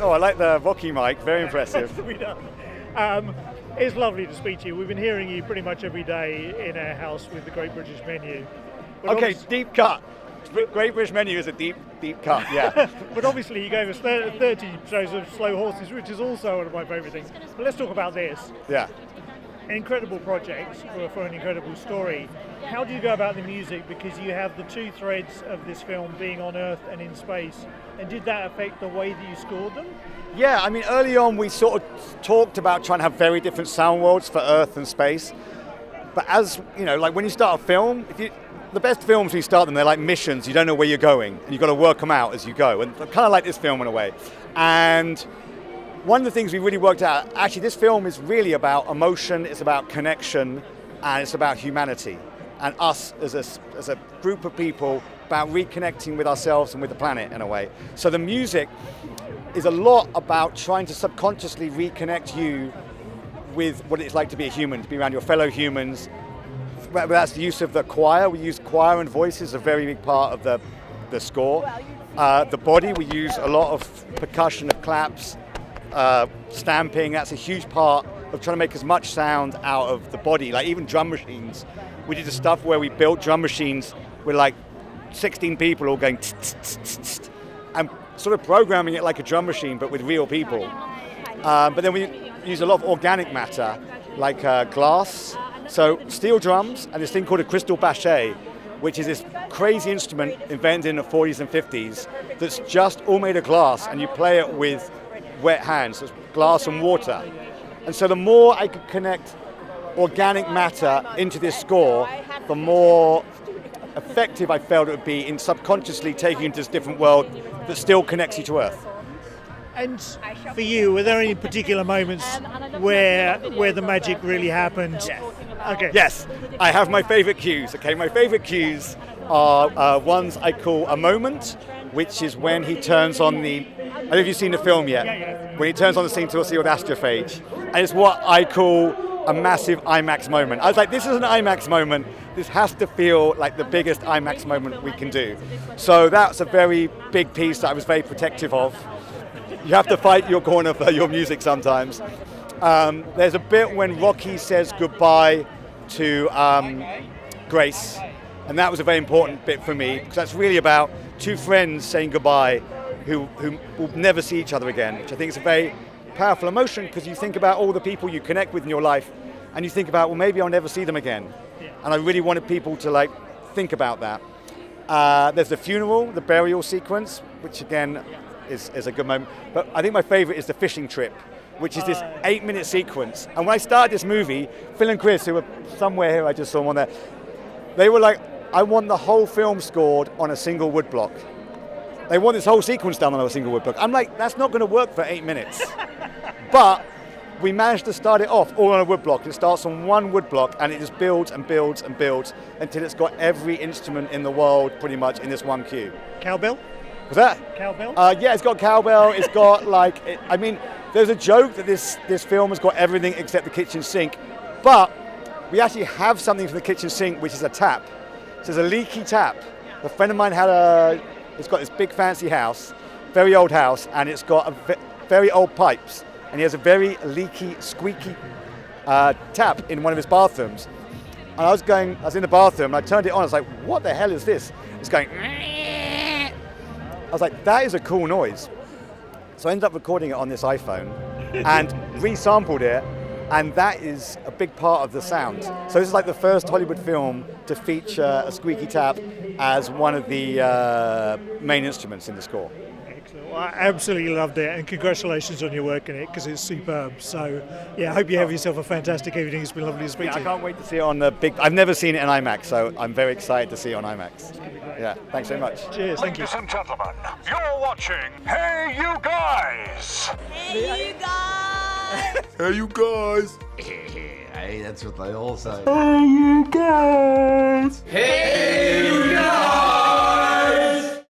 Oh, I like the Rocky mic. Very impressive. We know. It's lovely to speak to you. We've been hearing you pretty much every day in our house with the Great British Menu. But Okay, deep cut. Great British Menu is a deep cut, yeah. But obviously you gave us 30 shows of Slow Horses, which is also one of my favourite things. But let's talk about this. Yeah. An incredible project for an incredible story. How do you go about the music? Because you have the two threads of this film being on Earth and in space. And did that affect the way that you scored them? Yeah, I mean, early on we sort of talked about trying to have very different sound worlds for Earth and space. But as, you know, like when you start a film, the best films, when you start them, they're like missions. You don't know where you're going, and you've got to work them out as you go. And kind of like this film in a way. And one of the things we really worked out, actually this film is really about emotion, it's about connection, and it's about humanity. And us as a group of people, about reconnecting with ourselves and with the planet in a way. So the music is a lot about trying to subconsciously reconnect you with what it's like to be a human, to be around your fellow humans. That's the use of the choir. We use choir and voices, a very big part of the score. The body, we use a lot of percussion, of claps, stamping. That's a huge part of trying to make as much sound out of the body, like even drum machines. We did the stuff where we built drum machines with like 16 people all going and sort of programming it like a drum machine, but with real people. But then we use a lot of organic matter, like glass. So steel drums and this thing called a crystal basé, which is this crazy instrument invented in the 40s and 50s that's just all made of glass, and you play it with wet hands, so it's glass and water. And so the more I could connect organic matter into this score, the more effective I felt it would be in subconsciously taking you into this different world that still connects you to Earth. And for you, were there any particular moments where the magic really happened? Yes. Okay. Yes, I have my favourite cues. Okay, my favourite cues are ones I call a moment, which is when he turns on the. I don't know if you've seen the film yet. Yeah. When he turns on the scene to see with astrophage, and it's what I call a massive IMAX moment. I was like, this is an IMAX moment. This has to feel like the biggest IMAX moment we can do. So that's a very big piece that I was very protective of. You have to fight your corner for your music sometimes. There's a bit when Rocky says goodbye to Grace, and that was a very important bit for me, because that's really about two friends saying goodbye who will never see each other again, which I think is a very powerful emotion, because you think about all the people you connect with in your life, and you think about, well, maybe I'll never see them again. And I really wanted people to like think about that. There's the funeral, the burial sequence, which again is a good moment. But I think my favorite is the fishing trip, which is this 8-minute sequence. And when I started this movie, Phil and Chris, who were somewhere here, I just saw them on there, they were like, I want the whole film scored on a single woodblock. They want this whole sequence done on a single woodblock. I'm like, that's not going to work for 8 minutes. But we managed to start it off all on a woodblock. It starts on one woodblock, and it just builds and builds and builds until it's got every instrument in the world pretty much in this one cue. Cowbell? Was that? Cowbell? Yeah, it's got cowbell. It's got there's a joke that this film has got everything except the kitchen sink, but we actually have something for the kitchen sink, which is a tap. So there's a leaky tap. A friend of mine it's got this big fancy house, very old house, and it's got very old pipes, and he has a very leaky, squeaky tap in one of his bathrooms. And I was in the bathroom, and I turned it on. I was like, what the hell is this? It's going. I was like, that is a cool noise. So I ended up recording it on this iPhone and re-sampled it, and that is a big part of the sound. So this is like the first Hollywood film to feature a squeaky tap as one of the main instruments in the score. Excellent. Well, I absolutely loved it, and congratulations on your work in it, because it's superb. So yeah, I hope you have yourself a fantastic evening. It's been lovely to speak to you. I can't wait to see it on the big. I've never seen it in IMAX, so I'm very excited to see it on IMAX. Yeah, thanks so much. Cheers, thank you. Ladies and gentlemen, you're watching Hey You Guys! Hey, you guys! Hey, you guys! Hey, that's what they all say. Hey, you guys! Hey, you guys!